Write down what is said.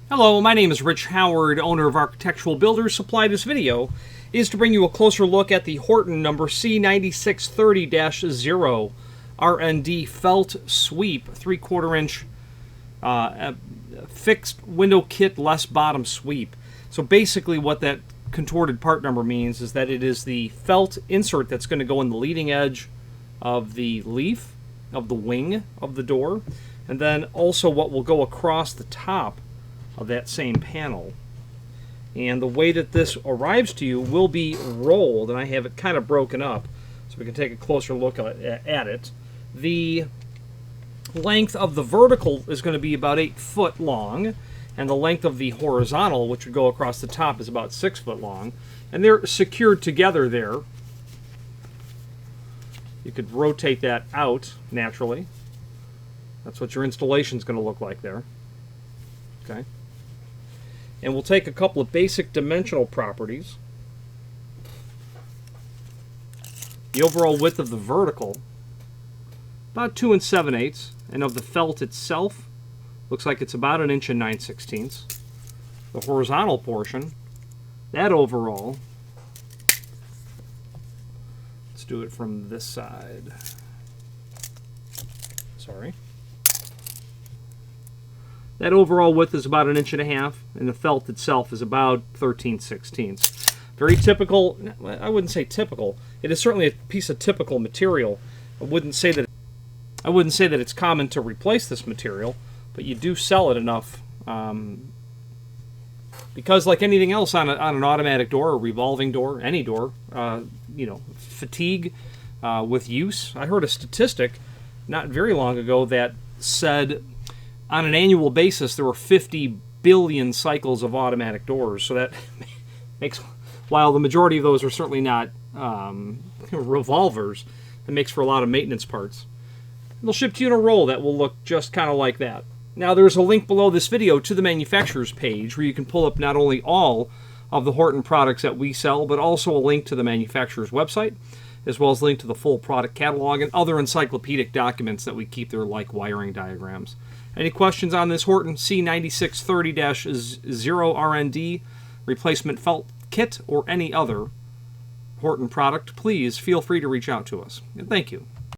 Hello, my name is Rich Howard, owner of Architectural Builders Supply. This video is to bring you a closer look at the Horton number C9630 0RND felt sweep 3/4 inch fixed window kit less bottom sweep. So basically what that contorted part number means is that it is the felt insert that's going to go in the leading edge of the leaf of the wing of the door, and then also what will go across the top of that same panel. And the way that this arrives to you will be rolled, and I have it kind of broken up so we can take a closer look at it. The length of the vertical is going to be about 8 foot long, and the length of the horizontal, which would go across the top, is about 6 foot long, and they're secured together there. You could rotate that out naturally. That's what your installation is going to look like there. Okay. And we'll take a couple of basic dimensional properties. The overall width of the vertical, about 2 7/8, and of the felt itself, looks like it's about 1 9/16 inches. The horizontal portion, that overall, let's do it from this side. Sorry. That overall width is about 1.5 inches, and the felt itself is about 13/16. Very typical. I wouldn't say typical. It is certainly a piece of typical material. I wouldn't say that it's common to replace this material, but you do sell it enough because, like anything else on an automatic door, a revolving door, any door, fatigue with use. I heard a statistic not very long ago that said, on an annual basis, there were 50 billion cycles of automatic doors. So that makes, while the majority of those are certainly not revolvers, it makes for a lot of maintenance parts. They'll ship to you in a roll that will look just kind of like that. Now, there's a link below this video to the manufacturer's page where you can pull up not only all of the Horton products that we sell, but also a link to the manufacturer's website, as well as a link to the full product catalog and other encyclopedic documents that we keep there, like wiring diagrams. Any questions on this Horton C9630 0RND replacement felt kit or any other Horton product, please feel free to reach out to us. And thank you.